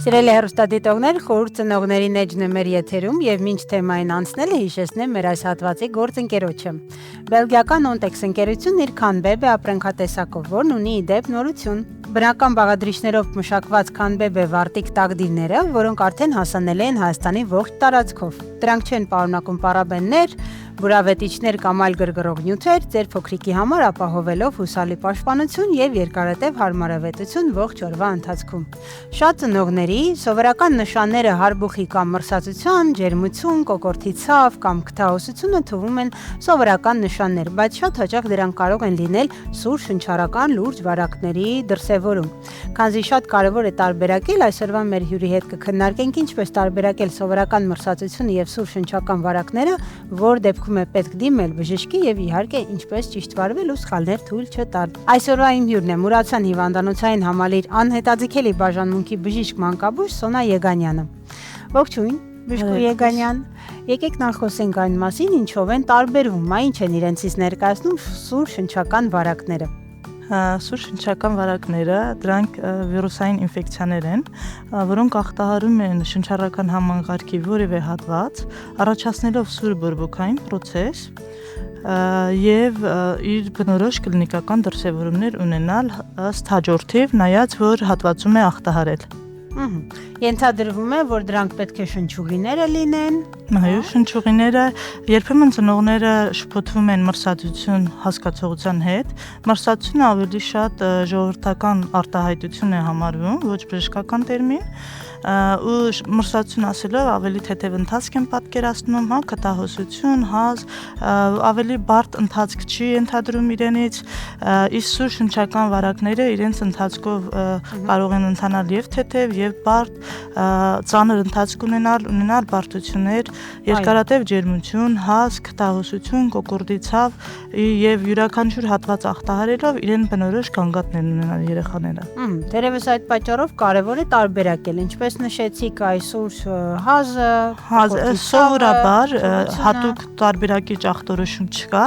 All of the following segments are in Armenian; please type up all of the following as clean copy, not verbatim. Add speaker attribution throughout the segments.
Speaker 1: Սիրելի հեռուստադիտողներ, խորհուրդ ծնողների էջն է մեր եթերում եւ մինչ թեմային անցնելը հիշեցնեմ մեր այս հատվածի գործընկերոջը։ Բելգիական Ontex ընկերությունն իր Canbebe ապրանքատեսակով, որն ունի ի դեպ նորություն։ Բնական բաղադրիչներով մշակված Canbebe վարտիկ տակդիրները, որոնք արդեն հասանելի են Հայաստանի ողջ տարածքով։ Դրանք չեն պարունակում պարաբեններ, բուրավետիչներ կամ այլ գրգռող նյութեր, ձեր փոքրիկի համար ապահովելով հուսալի պաշտպանություն եւ երկարատև հարմարավետություն ողջ օրվա ընթացքում։ Շատ ծնողների սովորական նշանները հարբուխի կամ մրսածության, ջերմություն, կոկորդի ցավ կամ քթահոսությունը թվում են սովորական նշաններ, բայց շատ հաճախ դրանք կարող են լինել սուր շնչառական լուրջ վարակների դրսևորում։ Քանզի շատ կարևոր է տարբերակել, այսօրվա մեր հյուրի հետ կքննարկենք ինչպես տարբերակել սովորական մրսածությունը եւ սուր շնչական վարակները, որ դեպքում է պետք դիմել բժշկի եւ իհարկե ինչպես ճիշտ վարվել ու սխալներ թույլ չտալ։ Այսօրվա իմ հյուրն է Մուրացյան հիվանդանոցային համալիր անհետաձգելի բաժանմունքի բժիշկ մանկաբույժ Սոնա Եգանյանը։ Ողջույն, բժշկ Եգանյան։ Եկեք նախ խոսենք այն մասին, ինչով են տարբերվում, ինչ են իրենցից ներկայացնում սուր շնչական վարակները։
Speaker 2: Սուր շնչական վարակները դրանք վիրուսային ինֆեկցիաներ են, որոնք ախտահարում են շնչառական համակարգի որևէ հատված, առաջացնելով սուր բորբոքային պրոցես եւ իր բնորոշ կլինիկական դրսևորումներ ունենալ ըստ հաջորդիվ, նայած որ հատվածում է ախտահարել։
Speaker 1: Ենթադրվում է, որ դրանք պետք է շնչուղիները լինեն։
Speaker 2: Այո, շնչուղիները երբեմն ծնողները շփոթվում են մրսածություն հասկացողության հետ։ Մրսածությունը ավելի շատ ժողովրդական արտահայտություն է համարվում, ոչ բժշկական տերմին, ու մրսածություն ասելով ավելի թեթև ընթացք են պատկերացնում, քթահոսություն, հազ, ավելի բարդ ընթացք չի ենթադրում իրենից, իսկ սուր շնչական վարակները իրենց ընթացքով կարող են ընթանալ եւ թեթև եւ բարդ, ծանր ընթացք ունենալ բարդություններ, երկարատև ջերմություն, հազ, քթահոսություն, կոկորդի ցավ եւ յուրաքանչյուր հատված ախտահարելով իրեն բնորոշ գանգատներ ունենալ երեխաները։
Speaker 1: Դերևս այդ պատճառով կարևոր է տարբերակել, ինչպես նշեցիք, այսօր հազը,
Speaker 2: սովորաբար հատուկ տարբերակիչ ախտորոշում չկա։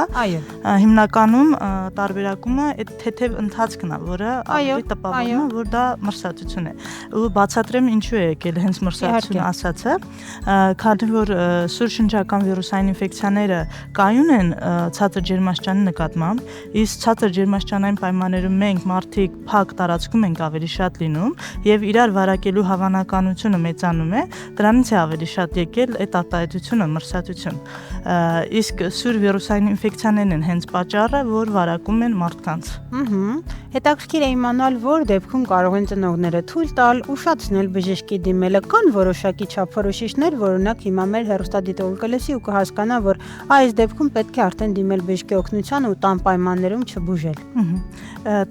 Speaker 2: Հիմնականում տարբերակումը այդ թեթև ընթացքն է, որը ավելի տպավորում է, որ դա մրսածություն է։ Ու բացատրեմ ինչու է եկել հենց մրսածությունը ասածը, քանի որ սուր շնչական վիրուսային ինֆեկցիաները կայուն են ցածր ջերմաստիճանի նկատմամբ, իսկ ցածր ջերմաստիճանային պայմաններում մենք մարդիկ փակ տարածքում ենք ավելի շատ լինում եւ իրար վարակելու հավանականությունը մեծանում է, դրանից է ավելի շատ եկել այդ արտահայտությունը մրսածություն։ Իսկ սուր վիրուսային ինֆեկցիաներն են հենց պատճառը, որ վարակում են մարդկանց։
Speaker 1: Հետաքրքիր է իմանալ, որ դեպքում կարող են ծնողները թույլ տալ, ուշացնել բժշկի դիմելը, կան որոշակի չափորոշիչներ, որ օրինակ հիմա մեր հեռուստադիտողը կլսի ու կհասկանա, որ այս դեպքում պետք է արդեն դիմել բժշկի օգնության ու տան պայմաններում չբուժել։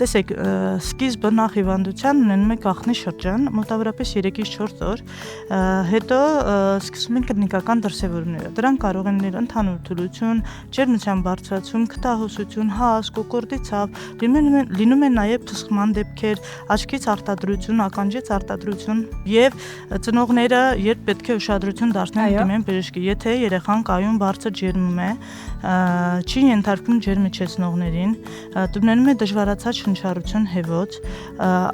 Speaker 2: Տեսեք, սկիզբը նախ հիվանդության ունենում է գաղտնի շրջան, մոտավորապես 3-ից 4 օր, հետո սկսում են կլինիկական դրսևորումները։ Դրանք կարող են լինել ընդհանուր թուլություն, ջերմության բարձրացում, քթահոսություն, հազ, կոկորդի ցավ, լինում են նաև փսխման դեպքեր, աչքից արտադրություն, ականջից արտադրություն եւ ծնողները երբ պետք է ուշադրություն դարձնեն դիմեն բժշկի, եթե երեխան կայուն բարձր ջերմում է, չի ենթարկվում ջերմիջեցնողներին, ունենում է դժվարացած շնչառություն հեվոց,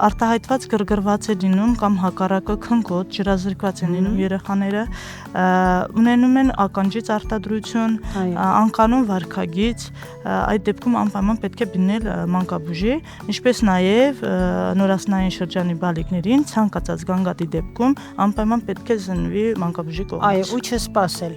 Speaker 2: արտահայտված գրգռված է լինում կամ հակառակը քնկոտ, ջրազրկված են լինում երեխաները, ունենում են ականջից արտադրություն, անկանոն վարքագիծ, այդ դեպքում անպայման պետք է բինել մանկաբույժի, ինչպես նաև նորասնային շրջանի բալիկներին ցանկացած գանգատի դեպքում անպայման պետք է զննվի մանկաբույժի կողմից։
Speaker 1: Ու չսպասել։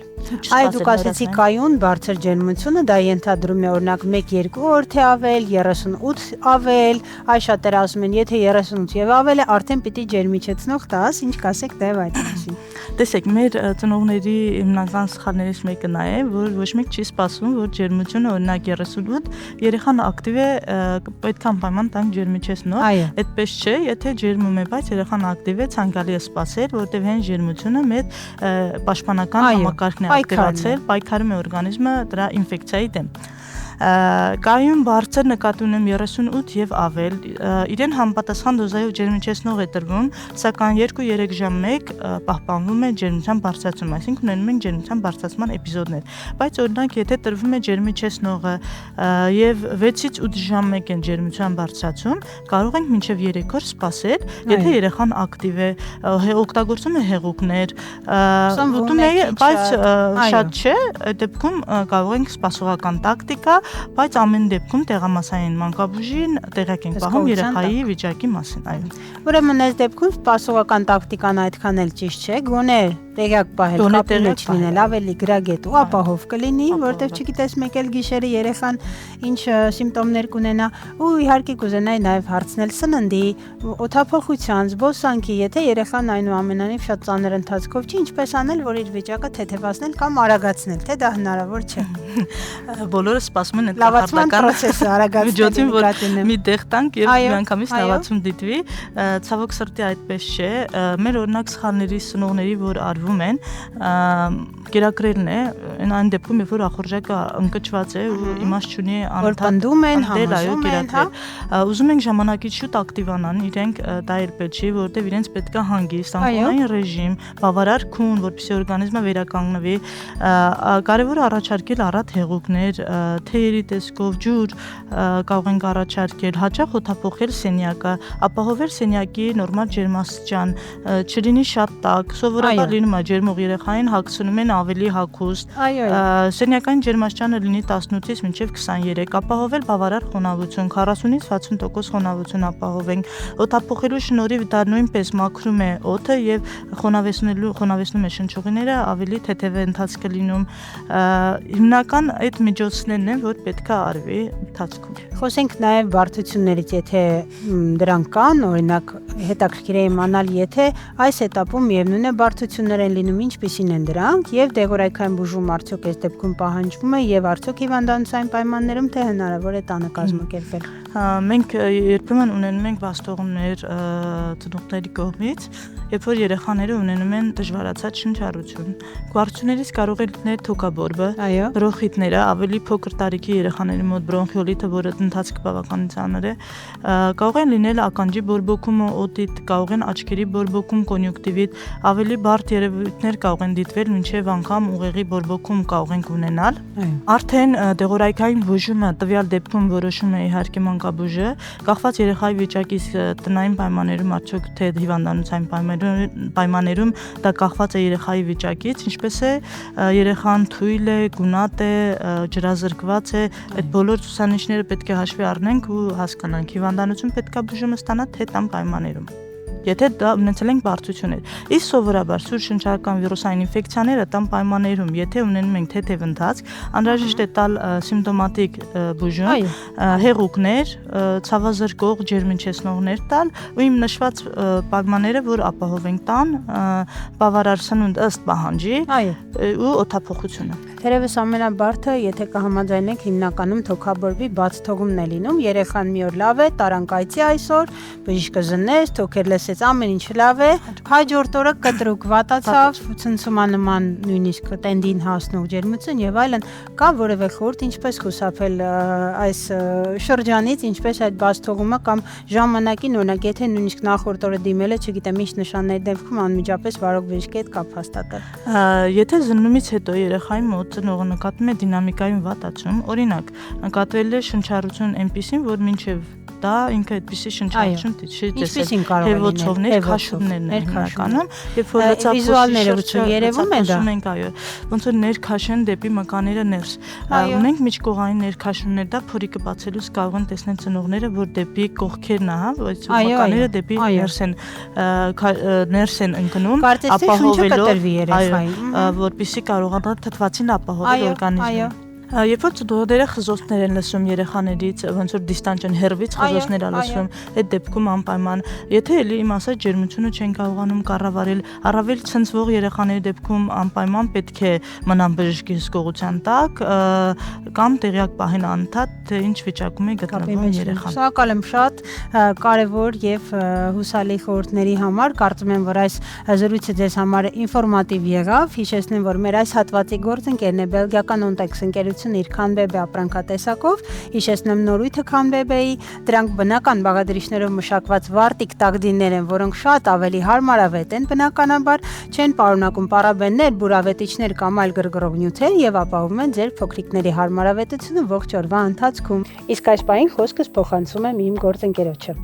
Speaker 1: Դուք ասացիք կայուն բարձր ջերմությունը, դա ենթադրում է օրինակ 1-2 օր թե ավել, 38 ավել, այ շատերը ասում են, եթե 38 եւ ավել է, արդեն պիտի ջերմիջեցնող տաս, ինչ կասեք դեռ այդ մասին։
Speaker 2: Տեսեք, մեր ծնողների հիմնական սխալներից մեկը նա է, որ ոչ մեկ չի սպասում, որ ջերմությունը օրինակ 38, երեխան ակտիվ է, պետք է անպայման տանք ջերմիջեցնող, այդպես չէ, եթե ջերմում է, բայց երեխան ակտիվ է, ցանկալի է սպասել, որտեղ հենց ջերմությունը մեր պաշտպանական համակարգն է ակտիվացել, պայքարում է օրգանիզմը դրա ինֆեկցիայի դեմ։ Կայուն բարձր նկատի ունեմ 38 եւ ավել, իրեն համապատասխան դոզայով ջերմիչեցնող է տրվում, սակայն 2-3 ժամ մեկ պահպանվում է ջերմության բարձրացում, այսինքն ունենում ենք ջերմության բարձրացման էպիզոդներ, բայց օրինակ եթե տրվում է ջերմիչեցնողը եւ 6-ից 8 ժամ մեկ են ջերմության բարձրացում, կարող ենք մինչեւ 3 օր սպասել, եթե երեխան ակտիվ է, օգտագործում է հեղուկներ, ուտում է, բայց շատ չէ, այդ դեպքում կարող ենք սպասողական տակտիկա, բայց ամեն դեպքում տեղամասային մանկաբույժին տեղյակ ենք պահում երեխայի վիճակի մասին, այո։
Speaker 1: Ուրեմն այս դեպքում սպասողական տակտիկան այդքան էլ ճիշտ չէ, գոնե տեղյակ պահել, կապի մեջ լինել, ավելի գրագետ ու ապահով կլինի, որտեղ չգիտես մեկ էլ գիշերը երեխան ինչ սիմպտոմներ կունենա, ու իհարկե կուզենայի նաև հարցնել սննդի, օդափոխության, զբոսանքի, եթե երեխան այնուամենայնիվ շատ ծանր ընթացքով չի, ինչպես անել, որ իր վիճակը թեթևացնել կամ արագացնել, թե դա հնարավոր չէ։
Speaker 2: Բոլորը սպասում են այդ
Speaker 1: լավացման process-ը արագացնելու նկատի
Speaker 2: մի տեղ տանք եւ միանգամից լավացում դիտվի, ցավոք սրտի այդպես չէ, մեր օրինակ սխալների սնողների, որ արվում են, կերակրելն է, այն դեպքում, երբ որ ախորժակը ընկճված է ու իմաստ չունի
Speaker 1: անընդհատ
Speaker 2: են,
Speaker 1: համոզում են, հա։
Speaker 2: Ուզում ենք ժամանակից շուտ ակտիվանան, իրենք դա էլ պետք չի, որովհետև իրենց պետք է հանգիստ, անկողնային ռեժիմ, բավարար քուն, որպեսզի օրգանիզմը վերականգնվի, կարևոր է առաջարկել առատ հեղուկներ, թեյերի տեսքով, ջուր կարող ենք առաջարկել, հաճախ օդափոխել սենյակը, ապահովել սենյակի նորմալ ջերմաստիճան, չլինի շատ տաք, սովորաբար լինում է ջերմող երեխային հագցնում են ավելի հագուստ, սենյակային ջերմաստիճանը լինի 18-ից մինչև 23, ապահովել բավարար խոնավություն, 40-ից 60% խոնավություն ապահովենք, օդափոխելու շնորհիվ դա նույնպես մաքրում է օդը եւ խոնավեցնում է շնչուղիները, ավելի թեթև է ընթացքը լինում, հիմնական այդ միջոցներն են, որ պետք է արվի ընթացքում։
Speaker 1: Խոսենք նաև բարդություններից, եթե դրանք կան, օրինակ հետաքրքիր է իմանալ, եթե այս этаպում միևնույն է բարդություններ են լինում, ինչպիսին են դրանք եւ դեղորայքային բուժում արդյոք այս դեպքում պահանջվում է եւ արդյոք հիվանդանոցային պայմաններում թե հնարավոր է տանը կազմակերպել։
Speaker 2: Մենք երբեմն ունենում ենք վաստողներ ծնողների կողմից, երբ որ երեխաները ունենում են դժվարացած շնչառություն։ Բարդություններից կարող է լինել թոքաբորբը, բրոնխիտները, ավելի փոքր տարիքի երեխաների մոտ բրոնխիոլիտը, որը ընթացքը բավական ծանր է, կարող են լինել ականջի բորբոքումը, օտիտ, կարող են աչքերի բորբոքում, կոնյունկտիվիտ, ավելի բարդ երևույթներ կարող են դիտվել, մինչև անգամ ուղեղի բորբոքում կարող են ունենալ։ Արդեն դեղորայքային բուժումը տվյալ դեպքում որոշում է իհարկե մանկաբույժը, կախված երեխայի վիճակից, տնային պայմաններում արդյոք թե հիվանդանոցային պայմաններում դա կախված է երեխայի վիճակից, ինչպես է երեխան թույլ է, գունատ է, ջրազրկված է, այդ բոլոր ցուցանիշները պետք է հաշվի առնենք ու հասկանանք, հիվանդանոցում պետք է բուժումը ստանա թե տան պայմաններում։ Եթե դա ունեցել ենք բարդություններ, իսկ սովորաբար սուր շնչական վիրուսային ինֆեկցիաները տան պայմաններում, եթե ունենում ենք թեթև ընթացք, անհրաժեշտ է տալ սիմպտոմատիկ բուժում, հեղուկներ, ցավազրկող ջերմիչեցնողներ տալ ու իմ նշված պայմանները, որ ապահովենք տան, բավարար սնունդ ըստ պահանջի ու օդափոխությունը։
Speaker 1: Թերևս ամենաբարդը, եթե կհամաձայնենք, հիմնականում թոքաբորբի բաց թողումն է լինում, երեխան մի օր լավ է, տարանկայցի այսօր, բժիշկը զննեց, թոքեր լսեց, ամեն ինչ լավ է, հաջորդ օրը կտրուկ վատացավ, ցնցումանման նույնիսկ տենդին հասնող ջերմություն եւ այլն, կա որևէ խորհուրդ ինչպես խուսափել այս շրջանից, ինչպես այդ բաց թողումը կամ ժամանակին, օրինակ, եթե նույնիսկ նախորդ օրը դիմել է, չգիտեմ, ինչ նշանների դեպքում անմիջապես վարող բժշկի հետ կապ հաստատել։
Speaker 2: Եթե զննումից հետո երեխայի մոտ ծնողը նկատում է դինամիկային վատացում, օրինակ, նկատվել է շնչառություն այնպիսին, որ մինչև դա ինքը այդպիսի շնչառություն չի տեսել, հեվոցովներ, քաշումներն են հիմնականում, երբ որ
Speaker 1: վիզուալները երևում են դա,
Speaker 2: այո, ոնց որ ներքաշեն դեպի մկանները ներս։ Ունենք միջկողային ներքաշումներ, դա փորիկը բացելուց կարող են տեսնել ծնողները, որ դեպի կողքերն է, հա, այս մկանները դեպի ներս են ընկնում, ապահովելով, որպեսզի կարողանա թթվածին ապահովել օրգանիզմը։ Երբ որ ծնողները խզոցներ են լսում երեխաներից, ոնց որ դիստանցիոն հեռվից խզոցներ են լսում, այդ դեպքում անպայման, եթե էլի իմ ասած ջերմությունը չեն կարողանում կառավարել, առավել ցնցվող երեխաների դեպքում անպայման պետք է մնան բժշկի հսկողության տակ կամ տեղյակ պահեն անընդհատ, թե ինչ վիճակում է գտնվում երեխան։
Speaker 1: Շնորհակալ եմ շատ կարևոր եւ հուսալի խորհուրդների համար, կարծում եմ, որ այս զրույցը ձեզ համար ինֆորմատիվ եղավ, հիշեցնեմ, որ մեր այս հատվածի գործընկերն է բելգիական Ontex ընկերության գործընկերությունը իր քանբեբե ապրանքատեսակով, հիշեցնեմ նորույթը քանբեբեի, դրանք բնական բաղադրիչներով մշակված վարտիկ տակդիներ են, որոնք շատ ավելի հարմարավետ են բնականաբար, չեն պարունակում պարաբեններ, բուրավետիչներ կամ այլ գրգռող նյութեր եւ ապահովում են ձեր փոքրիկների հարմարավետությունը ողջ օրվա ընթացքում։ Իսկ այս պահին խոսքս փոխանցում եմ իմ գործընկերոջը։